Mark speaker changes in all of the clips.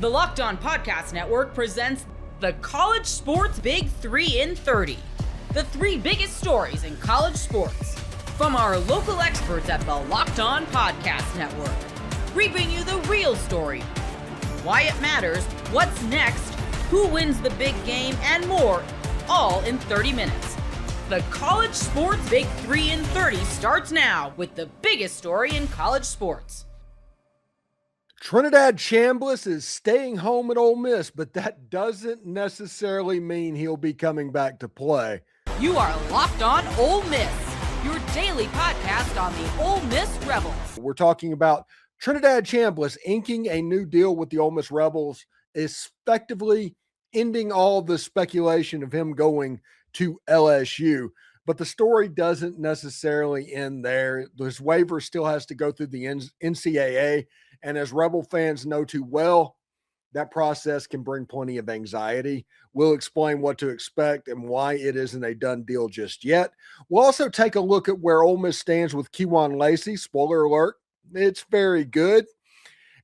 Speaker 1: The Locked On Podcast Network presents the College Sports Big 3 in 30. The three biggest stories in college sports. From our local experts at the Locked On Podcast Network. Bringing you the real story. Why it matters, what's next, who wins the big game, and more, all in 30 minutes. The College Sports Big 3 in 30 starts now with the biggest story in college sports.
Speaker 2: Trinidad Chambliss is staying home at Ole Miss, but that doesn't necessarily mean he'll be coming back to play.
Speaker 1: You are Locked On Ole Miss, your daily podcast on the Ole Miss Rebels.
Speaker 2: We're talking about Trinidad Chambliss inking a new deal with the Ole Miss Rebels, effectively ending all the speculation of him going to LSU. But the story doesn't necessarily end there. His waiver still has to go through the NCAA. And as Rebel fans know too well, that process can bring plenty of anxiety. We'll explain what to expect and why it isn't a done deal just yet. We'll also take a look at where Ole Miss stands with Kewan Lacey. Spoiler alert, it's very good.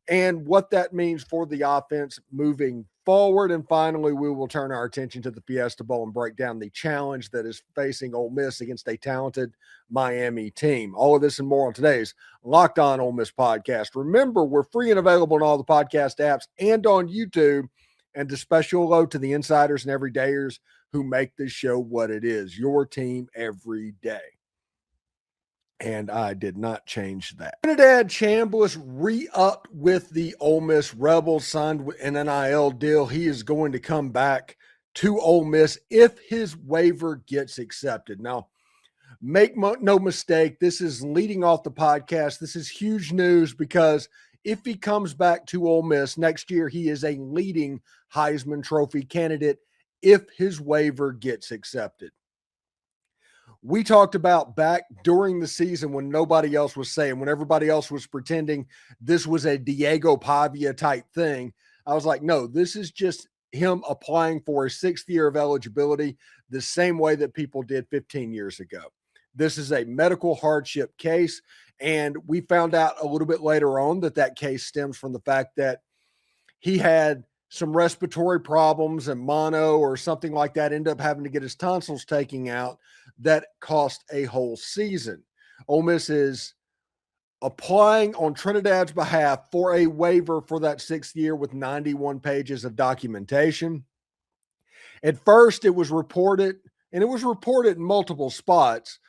Speaker 2: And what that means for the offense moving forward. And finally, we will turn our attention to the Fiesta Bowl and break down the challenge that is facing Ole Miss against a talented Miami team. All of this and more on today's Locked On Ole Miss podcast. Remember, we're free and available on all the podcast apps and on YouTube. And a special hello to the insiders and everydayers who make this show what it is, your team every day. And I did not change that. Trinidad Chambliss re-upped with the Ole Miss Rebels, signed an NIL deal. He is going to come back to Ole Miss if his waiver gets accepted. Now, make no mistake, this is leading off the podcast. This is huge news because if he comes back to Ole Miss next year, he is a leading Heisman Trophy candidate if his waiver gets accepted. We talked about back during the season when nobody else was saying, when everybody else was pretending this was a Diego Pavia type thing. I was like, no, this is just him applying for a sixth year of eligibility the same way that people did 15 years ago. This is a medical hardship case. And we found out a little bit later on that that case stems from the fact that he had some respiratory problems and mono or something like that, ended up having to get his tonsils taken out. That cost a whole season. Ole Miss is applying on Trinidad's behalf for a waiver for that sixth year with 91 pages of documentation. At first, it was reported, and it was reported in multiple spots,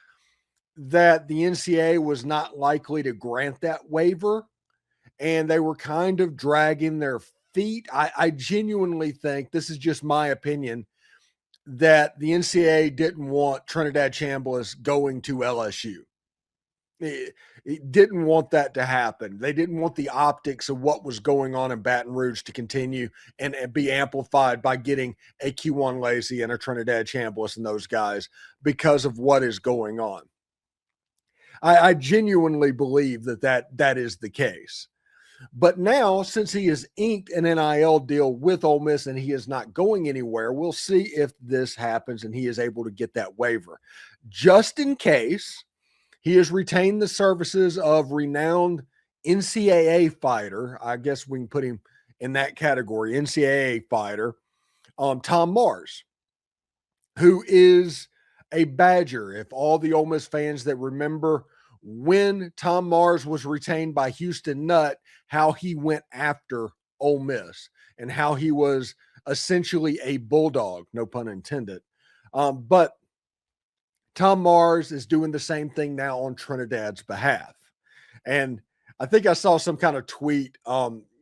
Speaker 2: that the NCAA was not likely to grant that waiver, and they were kind of dragging their feet. I genuinely think, this is just my opinion, that the NCAA didn't want Trinidad Chambliss going to LSU. It didn't want that to happen. They didn't want the optics of what was going on in Baton Rouge to continue and be amplified by getting a Kewan Lacey and a Trinidad Chambliss and those guys because of what is going on. I genuinely believe that is the case. But now, since he has inked an NIL deal with Ole Miss and he is not going anywhere, we'll see if this happens and he is able to get that waiver. Just in case, he has retained the services of renowned NCAA fighter. I guess we can put him in that category, NCAA fighter, Tom Mars, who is a Badger. If all the Ole Miss fans that remember when Tom Mars was retained by Houston Nutt, how he went after Ole Miss and how he was essentially a bulldog, no pun intended. But Tom Mars is doing the same thing now on Trinidad's behalf. And I think I saw some kind of tweet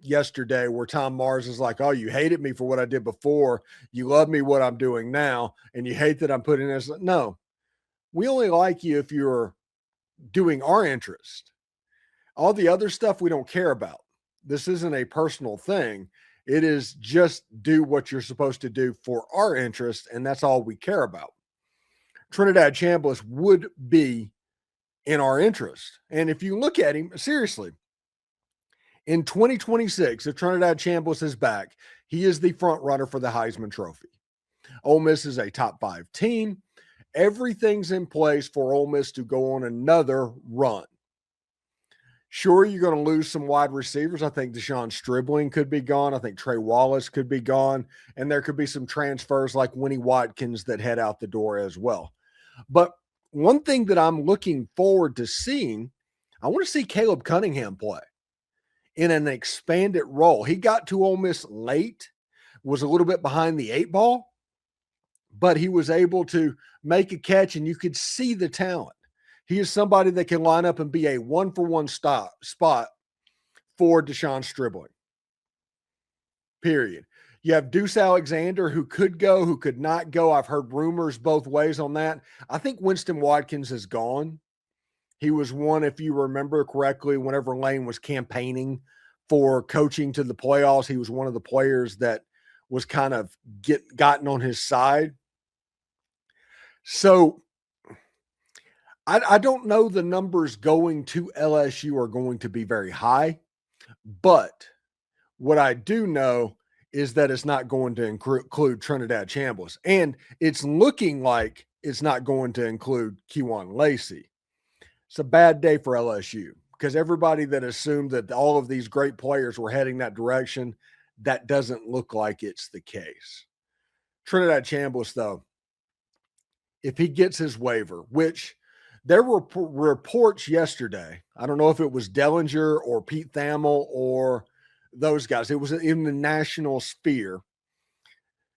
Speaker 2: yesterday where Tom Mars is like, oh, you hated me for what I did before. You love me what I'm doing now. And you hate that I'm putting this. No, we only like you if you're doing our interest. All the other stuff we don't care about. This isn't a personal thing. It is just do what you're supposed to do for our interest, and that's all we care about. Trinidad Chambliss would be in our interest. And if you look at him, seriously, in 2026, if Trinidad Chambliss is back, he is the front runner for the Heisman Trophy. Ole Miss is a top 5 team. Everything's in place for Ole Miss to go on another run. Sure, you're going to lose some wide receivers. I think Deshaun Stribling could be gone. I think Trey Wallace could be gone. And there could be some transfers like Winnie Watkins that head out the door as well. But one thing that I'm looking forward to seeing, I want to see Caleb Cunningham play in an expanded role. He got to Ole Miss late, was a little bit behind the eight ball, but he was able to make a catch, and you could see the talent. He is somebody that can line up and be a one-for-one spot for Deshaun Stribling. Period. You have Deuce Alexander, who could go, who could not go. I've heard rumors both ways on that. I think Winston Watkins is gone. He was one, if you remember correctly, whenever Lane was campaigning for coaching to the playoffs, he was one of the players that was kind of gotten on his side. So I don't know the numbers going to LSU are going to be very high, but what I do know is that it's not going to include Trinidad Chambliss, and it's looking like it's not going to include Kejuan Lacey. It's a bad day for LSU because everybody that assumed that all of these great players were heading that direction, that doesn't look like it's the case. Trinidad Chambliss, though, if he gets his waiver, which there were reports yesterday, I don't know if it was Dellinger or Pete Thamel or those guys, it was in the national sphere,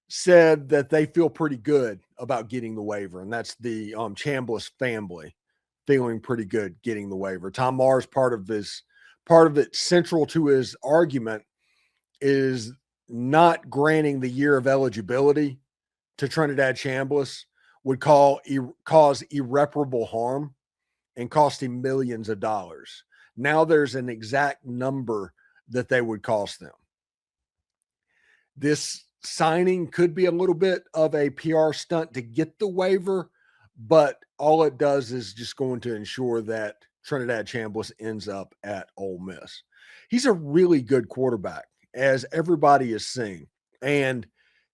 Speaker 2: said that they feel pretty good about getting the waiver, and that's the Chambliss family feeling pretty good getting the waiver. Tom Mars, part of it central to his argument is not granting the year of eligibility to Trinidad Chambliss would cause irreparable harm and cost him millions of dollars. Now there's an exact number that they would cost them. This signing could be a little bit of a PR stunt to get the waiver, but all it does is just going to ensure that Trinidad Chambliss ends up at Ole Miss. He's a really good quarterback, as everybody is seeing. And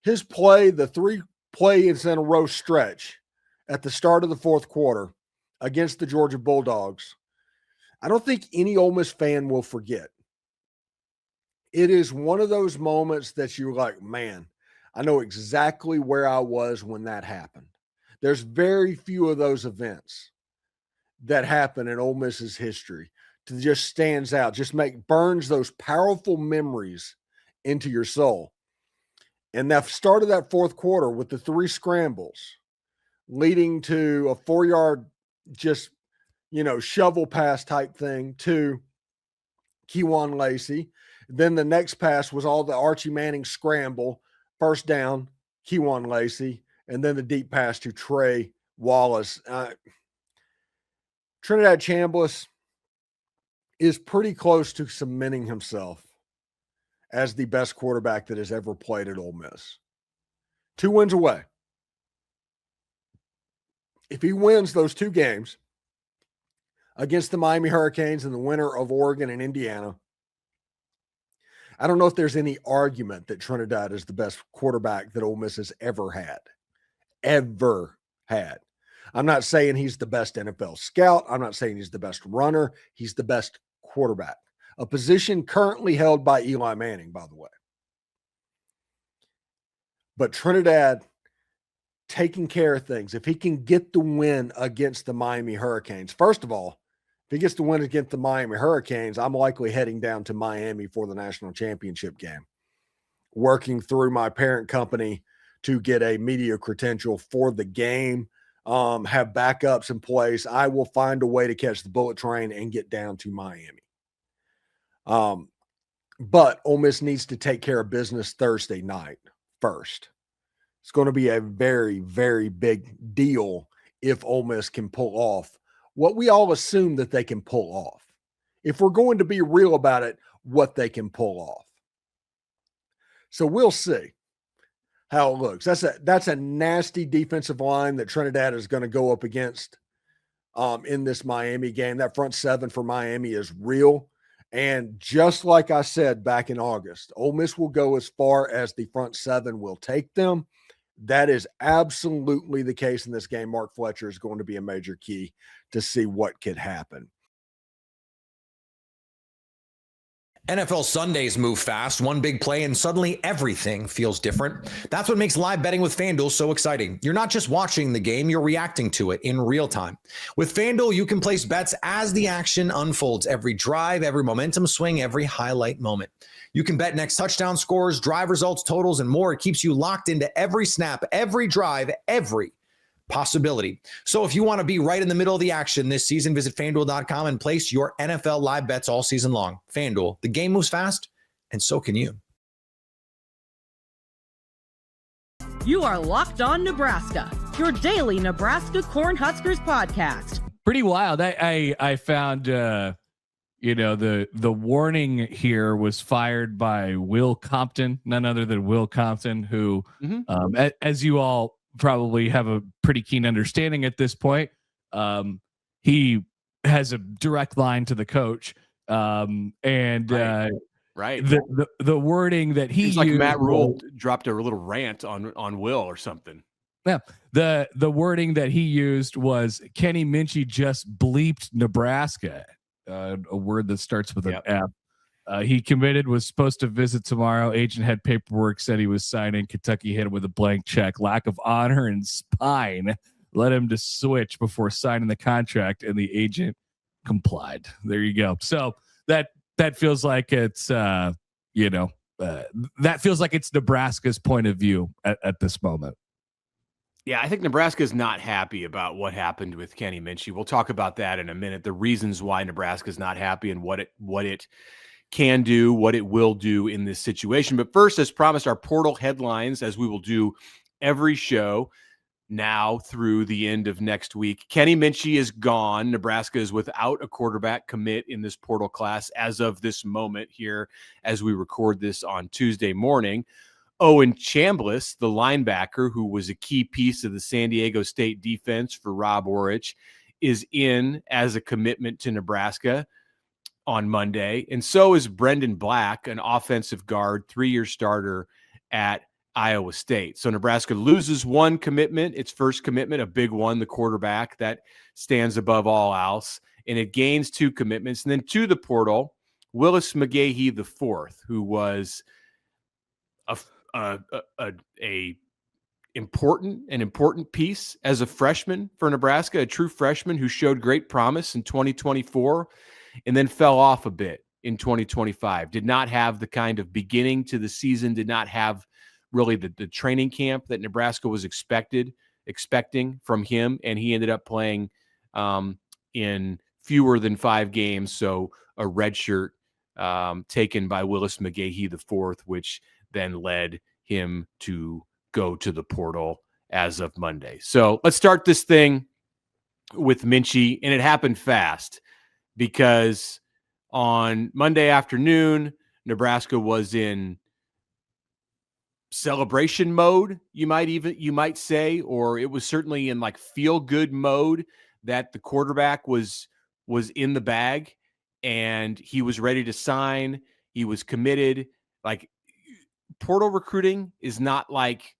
Speaker 2: his play, the 3 plays in a row stretch at the start of the fourth quarter against the Georgia Bulldogs, I don't think any Ole Miss fan will forget. It is one of those moments that you're like, man, I know exactly where I was when that happened. There's very few of those events that happen in Ole Miss's history to just stands out, just burns those powerful memories into your soul. And that start of that fourth quarter with the 3 scrambles leading to a 4-yard shovel pass type thing to Kejuan Lacey. Then the next pass was all the Archie Manning scramble, first down, Kejuan Lacey, and then the deep pass to Trey Wallace. Trinidad Chambliss is pretty close to cementing himself as the best quarterback that has ever played at Ole Miss. 2 wins away. If he wins those 2 games against the Miami Hurricanes and the winner of Oregon and Indiana, I don't know if there's any argument that Trinidad is the best quarterback that Ole Miss has ever had. Ever had. I'm not saying he's the best NFL scout. I'm not saying he's the best runner. He's the best quarterback. A position currently held by Eli Manning, by the way. But Trinidad taking care of things. If he can get the win against the Miami Hurricanes, first of all, if he gets the win against the Miami Hurricanes, I'm likely heading down to Miami for the national championship game, working through my parent company to get a media credential for the game, have backups in place. I will find a way to catch the bullet train and get down to Miami. But Ole Miss needs to take care of business Thursday night first. It's going to be a very, very big deal if Ole Miss can pull off what we all assume that they can pull off. If we're going to be real about it, what they can pull off. So we'll see how it looks. That's a nasty defensive line that Trinidad is going to go up against in this Miami game. That front 7 for Miami is real. And just like I said back in August, Ole Miss will go as far as the front 7 will take them. That is absolutely the case in this game. Mark Fletcher is going to be a major key to see what could happen.
Speaker 3: NFL Sundays move fast, one big play, and suddenly everything feels different. That's what makes live betting with FanDuel so exciting. You're not just watching the game, you're reacting to it in real time. With FanDuel, you can place bets as the action unfolds, every drive, every momentum swing, every highlight moment. You can bet next touchdown scores, drive results, totals, and more. It keeps you locked into every snap, every drive, every possibility. So if you want to be right in the middle of the action this season, visit FanDuel.com and place your NFL live bets all season long. FanDuel, the game moves fast, and so can you.
Speaker 1: You are Locked On Nebraska, your daily Nebraska Cornhuskers podcast.
Speaker 4: Pretty wild. I found, the warning here was fired by Will Compton, none other than Will Compton, who, as you all probably have a pretty keen understanding at this point, he has a direct line to the coach,
Speaker 5: Right.
Speaker 4: The wording that he used,
Speaker 5: like Matt Rule dropped a little rant on Will or something.
Speaker 4: Yeah, the wording that he used was Kenny Minchey just bleeped Nebraska, a word that starts with an F. He committed, was supposed to visit tomorrow. Agent had paperwork, said he was signing. Kentucky hit him with a blank check. Lack of honor and spine led him to switch before signing the contract, and the agent complied. There you go. So that feels like it's that feels like it's Nebraska's point of view at this moment.
Speaker 5: Yeah, I think Nebraska is not happy about what happened with Kenny Minchey. We'll talk about that in a minute. The reasons why Nebraska is not happy and what it can do, what it will do in this situation. But first, as promised, our portal headlines, as we will do every show now through the end of next week. Kenny Minchey is gone. Nebraska is without a quarterback commit in this portal class as of this moment here as we record this on Tuesday morning. Owen Chambliss, the linebacker who was a key piece of the San Diego State defense for Rob Orich, is in as a commitment to Nebraska on Monday. And so is Brendan Black, an offensive guard, 3-year starter at Iowa State. So Nebraska loses one commitment, its first commitment, a big one, the quarterback that stands above all else, and it gains 2 commitments. And then to the portal, Willis McGahee IV, who was a important piece as a freshman for Nebraska, a true freshman who showed great promise in 2024 and then fell off a bit in 2025. Did not have the kind of beginning to the season, did not have really the training camp that Nebraska was expecting from him, and he ended up playing in fewer than 5 games, so a red shirt taken by Willis McGahee IV, which then led him to go to the portal as of Monday. So let's start this thing with Minchey, and it happened fast because on Monday afternoon, Nebraska was in celebration mode, you might say, or it was certainly in like feel good mode that the quarterback was in the bag and he was ready to sign. He was committed. Like, portal recruiting is not like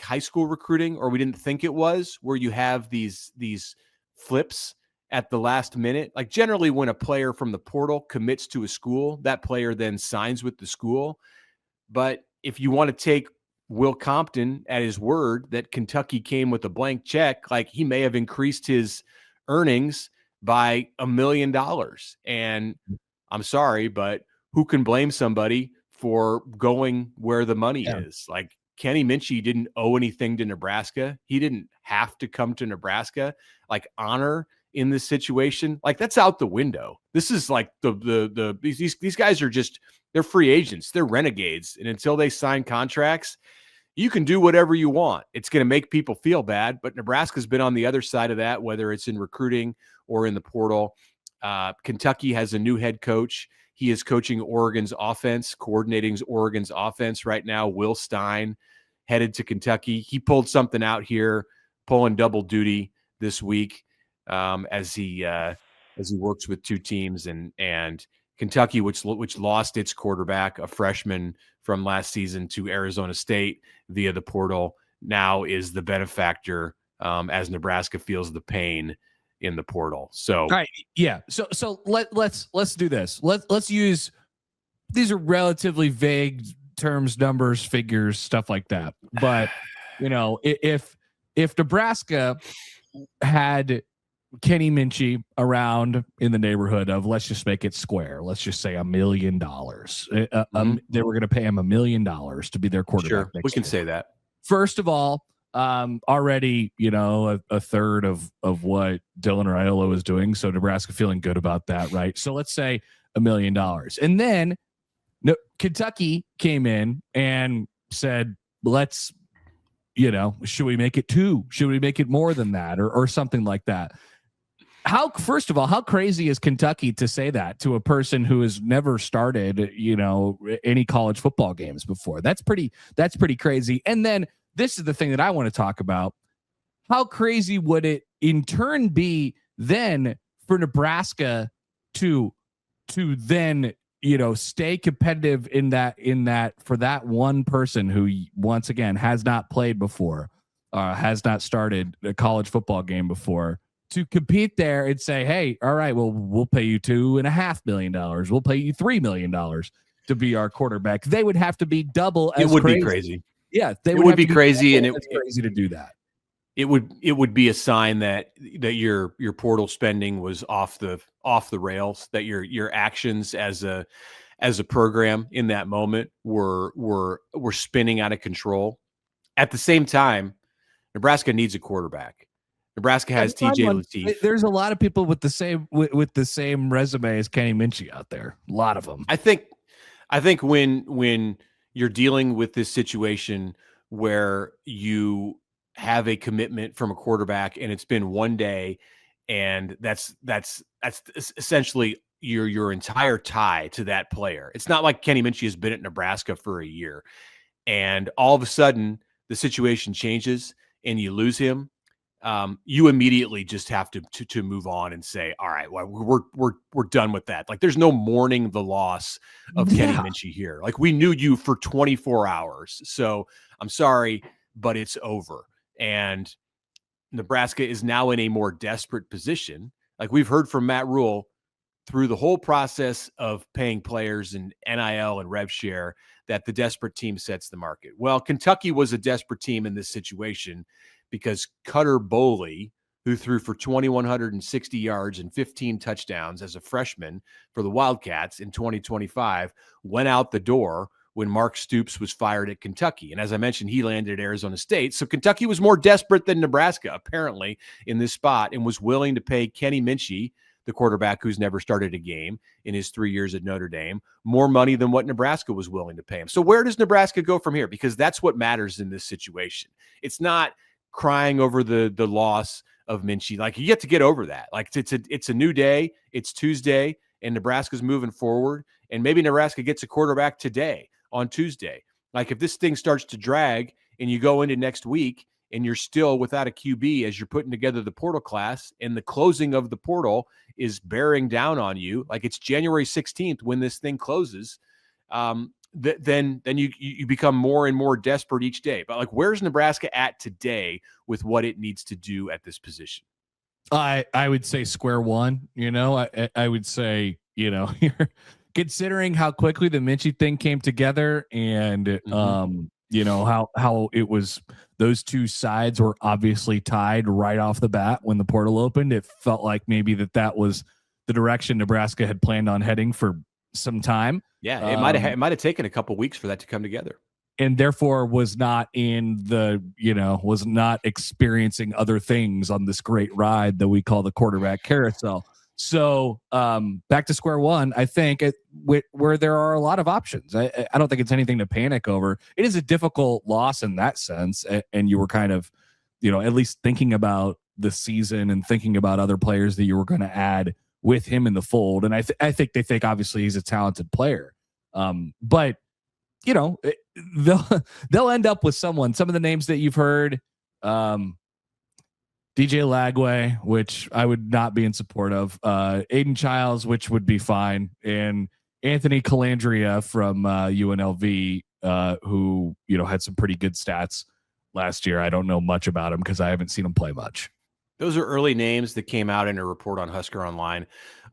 Speaker 5: high school recruiting, or we didn't think it was, where you have these flips at the last minute. Like, generally when a player from the portal commits to a school, that player then signs with the school. But if you want to take Will Compton at his word that Kentucky came with a blank check, like, he may have increased his earnings by $1 million. And I'm sorry, but who can blame somebody for going where the money is? Like, Kenny Minchey didn't owe anything to Nebraska. He didn't have to come to Nebraska. Like, honor in this situation, like, that's out the window. This is like these guys are just, they're free agents. They're renegades. And until they sign contracts, you can do whatever you want. It's going to make people feel bad, but Nebraska's been on the other side of that, whether it's in recruiting or in the portal. Kentucky has a new head coach. He is coaching Oregon's offense, coordinating Oregon's offense right now. Will Stein headed to Kentucky. He pulled something out here, pulling double duty this week as he works with 2 teams, and Kentucky, which lost its quarterback, a freshman from last season, to Arizona State via the portal, now is the benefactor as Nebraska feels the pain in the portal. So,
Speaker 4: all right, yeah. So let's do this. Let's use these are relatively vague terms, numbers, figures, stuff like that. But if Nebraska had Kenny Minchey around in the neighborhood of, let's just make it square, let's just say $1 million, they were going to pay him $1 million to be their quarterback.
Speaker 5: Sure, we can
Speaker 4: year.
Speaker 5: say that.
Speaker 4: First of all, already a third of what Dylan Raiola was doing, so Nebraska feeling good about that, right? So let's say $1 million, and then Kentucky came in and said, let's, should we make it 2? Should we make it more than that, or something like that? First of all, how crazy is Kentucky to say that to a person who has never started, any college football games before? That's pretty crazy. And then this is the thing that I want to talk about. How crazy would it in turn be then for Nebraska to then, stay competitive in that for that one person who, once again, has not played before, has not started a college football game before, to compete there and say, hey, all right, well, we'll pay you $2.5 million. We'll pay you $3 million to be our quarterback. They would have to be double as
Speaker 5: It would
Speaker 4: crazy.
Speaker 5: be crazy.
Speaker 4: Yeah,
Speaker 5: it would be crazy, and
Speaker 4: it's crazy to do that.
Speaker 5: It would be a sign that your portal spending was off the rails, that your actions as a program in that moment were spinning out of control. At the same time, Nebraska needs a quarterback. Nebraska has TJ Lateef.
Speaker 4: There's a lot of people with the same resume as Kenny Minchey out there. A lot of them.
Speaker 5: I think when you're dealing with this situation where you have a commitment from a quarterback and it's been one day, and that's essentially your entire tie to that player. It's not like Kenny Minchey has been at Nebraska for a year, and all of a sudden the situation changes and you lose him. You immediately just have to move on and say, all right, well, we're done with that. Like, there's no mourning the loss of Kenny Minchey here. Like, we knew you for 24 hours. So I'm sorry, but it's over. And Nebraska is now in a more desperate position. Like, we've heard from Matt Rule through the whole process of paying players and NIL and rev share that the desperate team sets the market. Well, Kentucky was a desperate team in this situation, because Cutter Boley, who threw for 2,160 yards and 15 touchdowns as a freshman for the Wildcats in 2025, went out the door when Mark Stoops was fired at Kentucky. And as I mentioned, he landed at Arizona State. So Kentucky was more desperate than Nebraska, apparently, in this spot, and was willing to pay Kenny Minchey, the quarterback who's never started a game in his 3 years at Notre Dame, more money than what Nebraska was willing to pay him. So where does Nebraska go from here? Because that's what matters in this situation. It's not crying over the loss of Minchey. Like, you get to get over that. Like, it's a new day. It's Tuesday, and Nebraska's moving forward. And maybe Nebraska gets a quarterback today on Tuesday. Like, if this thing starts to drag and you go into next week and you're still without a QB as you're putting together the portal class, and the closing of the portal is bearing down on you, like it's January 16th when this thing closes, then you become more and more desperate each day. But like, where's Nebraska at today with what it needs to do at this position?
Speaker 4: I would say square one. I would say, you're considering how quickly the Minchey thing came together, and how it was, those two sides were obviously tied right off the bat when the portal opened. It felt like maybe that was the direction Nebraska had planned on heading for some time.
Speaker 5: Yeah, it might have taken a couple weeks for that to come together,
Speaker 4: and therefore was not was not experiencing other things on this great ride that we call the quarterback carousel. So back to square one, I think, where there are a lot of options. I don't think it's anything to panic over. It is a difficult loss in that sense, and you were kind of, at least thinking about the season and thinking about other players that you were going to add with him in the fold. And I think they think obviously he's a talented player, but they'll end up with some of the names that you've heard. DJ Lagway, which I would not be in support of. Aiden Childs, which would be fine. And Anthony Calandria from UNLV, who, had some pretty good stats last year. I don't know much about him because I haven't seen him play much.
Speaker 5: Those are early names that came out in a report on Husker Online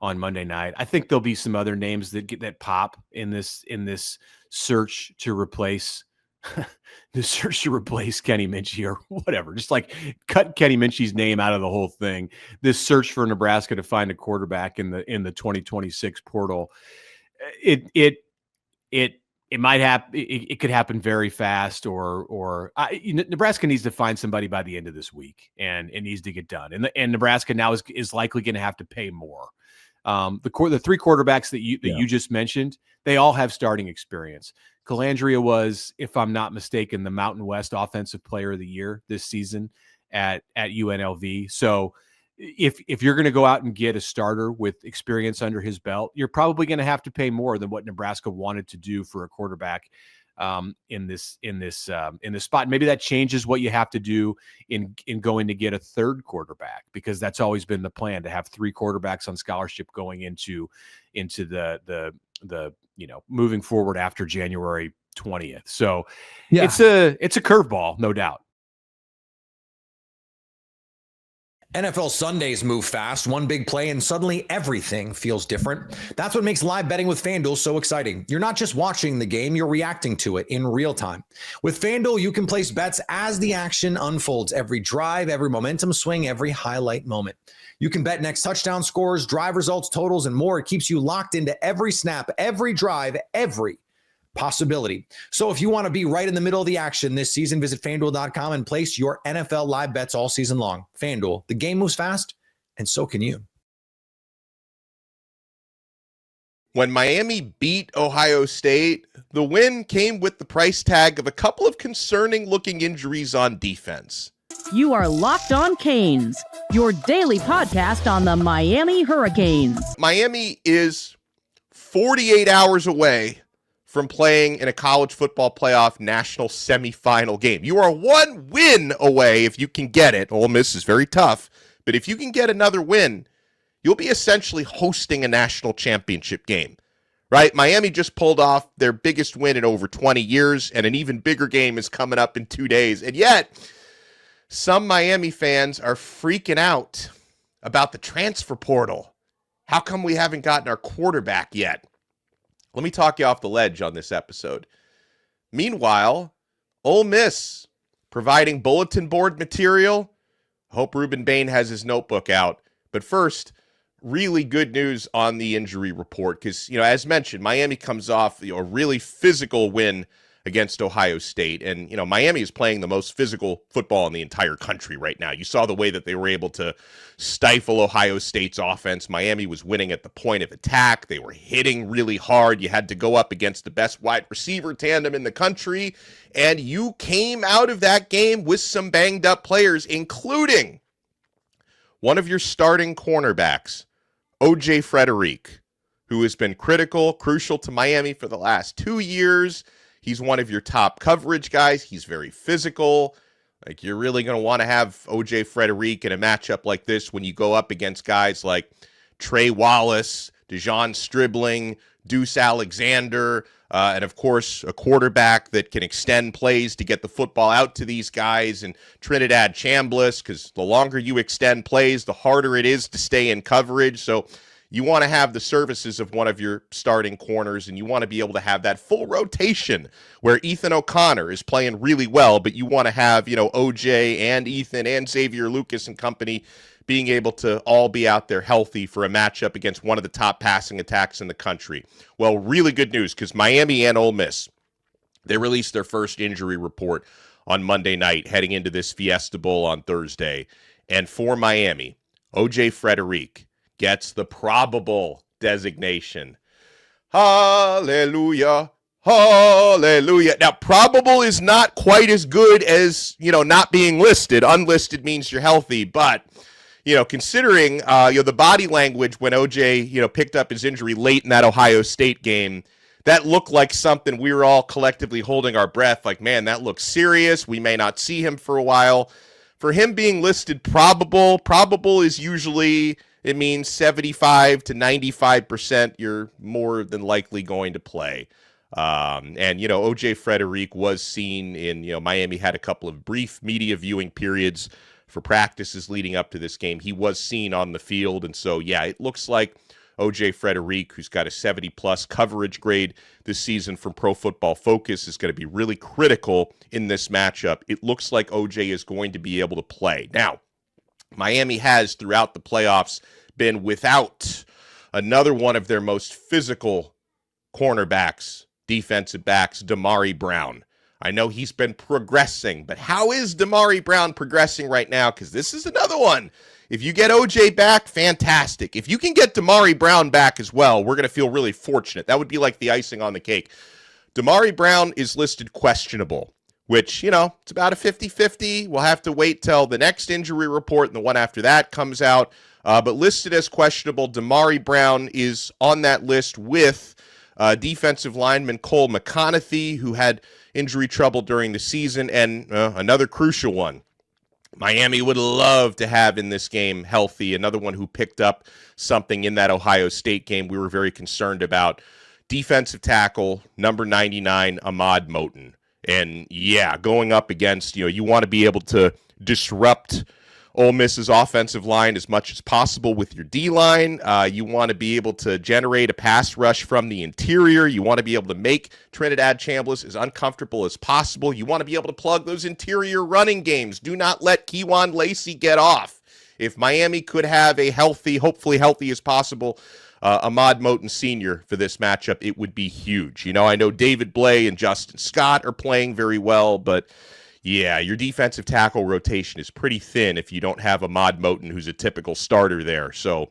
Speaker 5: on Monday night. I think there'll be some other names that pop in this search to replace Kenny Minchey or whatever. Just like cut Kenny Minchey's name out of the whole thing. This search for Nebraska to find a quarterback in the 2026 portal. It might happen. It could happen very fast, or Nebraska needs to find somebody by the end of this week, and it needs to get done. And Nebraska now is likely going to have to pay more. The three quarterbacks that you just mentioned, they all have starting experience. Calandria was, if I'm not mistaken, the Mountain West Offensive Player of the Year this season at UNLV. So if you're going to go out and get a starter with experience under his belt, you're probably going to have to pay more than what Nebraska wanted to do for a quarterback in this spot. Maybe that changes what you have to do in going to get a third quarterback, because that's always been the plan, to have three quarterbacks on scholarship going into the moving forward after January 20th. So it's a curveball, no doubt.
Speaker 3: NFL Sundays move fast, one big play, and suddenly everything feels different. That's what makes live betting with FanDuel so exciting. You're not just watching the game, you're reacting to it in real time. With FanDuel, you can place bets as the action unfolds, every drive, every momentum swing, every highlight moment. You can bet next touchdown scores, drive results, totals, and more. It keeps you locked into every snap, every drive, every possibility. So if you want to be right in the middle of the action this season, visit FanDuel.com and place your NFL live bets all season long. FanDuel, the game moves fast, and so can you.
Speaker 6: When Miami beat Ohio State, the win came with the price tag of a couple of concerning-looking injuries on defense.
Speaker 7: You are Locked On Canes, your daily podcast on the Miami Hurricanes.
Speaker 6: Miami is 48 hours away from playing in a college football playoff national semifinal game. You are one win away if you can get it. Ole Miss is very tough, but if you can get another win, you'll be essentially hosting a national championship game, right? Miami just pulled off their biggest win in over 20 years, and an even bigger game is coming up in 2 days. And yet, some Miami fans are freaking out about the transfer portal. How come we haven't gotten our quarterback yet? Let me talk you off the ledge on this episode. Meanwhile, Ole Miss providing bulletin board material. Hope Ruben Bain has his notebook out. But first, really good news on the injury report, because, as mentioned, Miami comes off a really physical win against Ohio State. And, Miami is playing the most physical football in the entire country right now. You saw the way that they were able to stifle Ohio State's offense. Miami was winning at the point of attack. They were hitting really hard. You had to go up against the best wide receiver tandem in the country. And you came out of that game with some banged up players, including one of your starting cornerbacks, O.J. Frederick, who has been crucial to Miami for the last 2 years. He's one of your top coverage guys. He's very physical. Like, you're really going to want to have O.J. Frederick in a matchup like this when you go up against guys like Trey Wallace, Dejon Stribling, Deuce Alexander, and, of course, a quarterback that can extend plays to get the football out to these guys, and Trinidad Chambliss, because the longer you extend plays, the harder it is to stay in coverage. So you want to have the services of one of your starting corners, and you want to be able to have that full rotation where Ethan O'Connor is playing really well, but you want to have, OJ and Ethan and Xavier Lucas and company being able to all be out there healthy for a matchup against one of the top passing attacks in the country. Well, really good news, because Miami and Ole Miss, they released their first injury report on Monday night heading into this Fiesta Bowl on Thursday. And for Miami, O.J. Frederick gets the probable designation. Hallelujah. Hallelujah. Now, probable is not quite as good as, not being listed. Unlisted means you're healthy, but, considering, the body language when OJ, picked up his injury late in that Ohio State game, that looked like something we were all collectively holding our breath. Like, man, that looks serious. We may not see him for a while. For him being listed probable is usually, it means 75 to 95% you're more than likely going to play. And, O.J. Frederick was seen in, Miami had a couple of brief media viewing periods for practices leading up to this game. He was seen on the field. And so, yeah, it looks like OJ Frederic, who's got a 70-plus coverage grade this season from Pro Football Focus, is going to be really critical in this matchup. It looks like OJ is going to be able to play. Now, Miami has, throughout the playoffs, been without another one of their most physical cornerbacks, defensive backs, Damari Brown. I know he's been progressing, but how is Damari Brown progressing right now? Because this is another one. If you get OJ back, fantastic. If you can get Damari Brown back as well, we're going to feel really fortunate. That would be like the icing on the cake. Damari Brown is listed questionable, which, it's about a 50-50. We'll have to wait till the next injury report and the one after that comes out. But listed as questionable, Damari Brown is on that list with defensive lineman Cole McConaughey, who had injury trouble during the season, and another crucial one. Miami would love to have in this game healthy, another one who picked up something in that Ohio State game we were very concerned about. Defensive tackle, number 99, Ahmad Moten. And yeah, going up against, you want to be able to disrupt Ole Miss's offensive line as much as possible with your D-line. You want to be able to generate a pass rush from the interior. You want to be able to make Trinidad Chambliss as uncomfortable as possible. You want to be able to plug those interior running games. Do not let Kewan Lacey get off. If Miami could have a healthy, hopefully healthy as possible, Ahmad Moten Sr. for this matchup, it would be huge. I know David Blay and Justin Scott are playing very well, but yeah, your defensive tackle rotation is pretty thin if you don't have Ahmad Moten, who's a typical starter there. So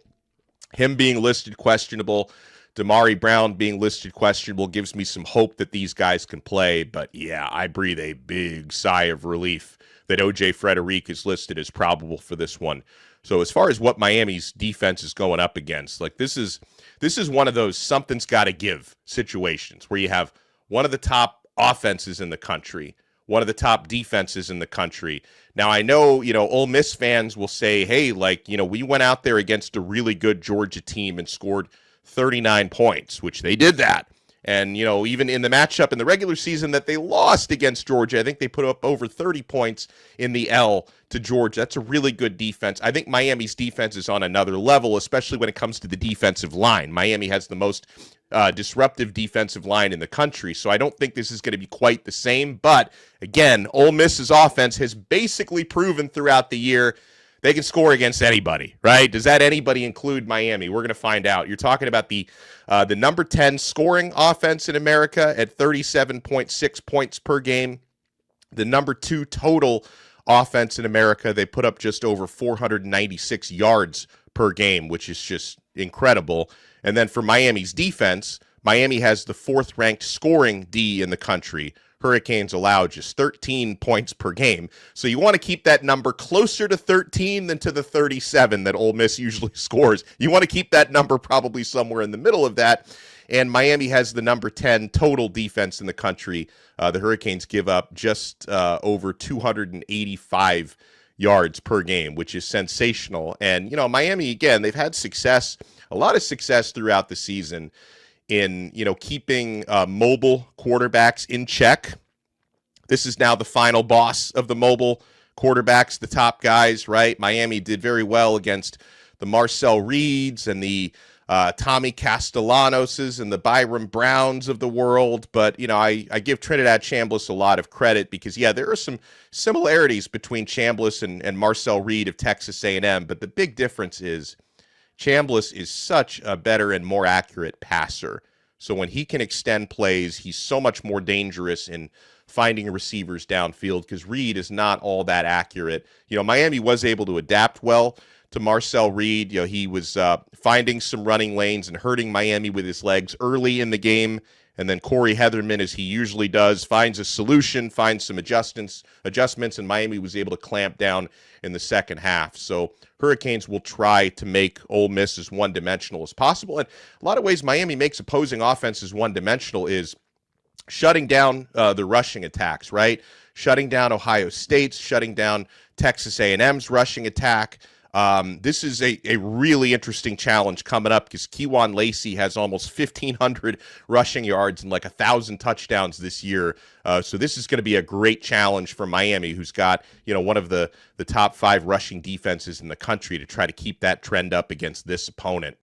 Speaker 6: him being listed questionable, Damari Brown being listed questionable gives me some hope that these guys can play. But yeah, I breathe a big sigh of relief that OJ Frederic is listed as probable for this one. So as far as what Miami's defense is going up against, like this is one of those something's got to give situations where you have one of the top offenses in the country, one of the top defenses in the country. Now, I know, Ole Miss fans will say, hey, we went out there against a really good Georgia team and scored 39 points, which they did that. And, even in the matchup in the regular season that they lost against Georgia, I think they put up over 30 points in the L to Georgia. That's a really good defense. I think Miami's defense is on another level, especially when it comes to the defensive line. Miami has the most disruptive defensive line in the country, so I don't think this is going to be quite the same. But, again, Ole Miss's offense has basically proven throughout the year they can score against anybody, right? Does that anybody include Miami? We're going to find out. You're talking about the number 10 scoring offense in America at 37.6 points per game. The number 2 total offense in America, they put up just over 496 yards per game, which is just incredible. And then for Miami's defense, Miami has the 4th-ranked scoring D in the country. Hurricanes allow just 13 points per game. So you want to keep that number closer to 13 than to the 37 that Ole Miss usually scores. You want to keep that number probably somewhere in the middle of that. And Miami has the number 10 total defense in the country. The Hurricanes give up just over 285 yards per game, which is sensational. And, Miami, again, they've had success, a lot of success throughout the season in, keeping mobile quarterbacks in check. This is now the final boss of the mobile quarterbacks, the top guys, right? Miami did very well against the Marcel Reeds and the Tommy Castellanoses and the Byron Browns of the world. But, I give Trinidad Chambliss a lot of credit because, yeah, there are some similarities between Chambliss and Marcel Reed of Texas A&M. But the big difference is Chambliss is such a better and more accurate passer. So when he can extend plays, he's so much more dangerous in finding receivers downfield because Reed is not all that accurate. Miami was able to adapt well to Marcel Reed. He was finding some running lanes and hurting Miami with his legs early in the game. And then Corey Heatherman, as he usually does, finds a solution, finds some adjustments, and Miami was able to clamp down in the second half. So Hurricanes will try to make Ole Miss as one-dimensional as possible. And a lot of ways Miami makes opposing offenses one-dimensional is shutting down the rushing attacks, right? Shutting down Ohio State's, shutting down Texas A&M's rushing attack. This is a really interesting challenge coming up because Kewan Lacey has almost 1,500 rushing yards and like 1,000 touchdowns this year. So this is going to be a great challenge for Miami, who's got, one of the top 5 rushing defenses in the country to try to keep that trend up against this opponent.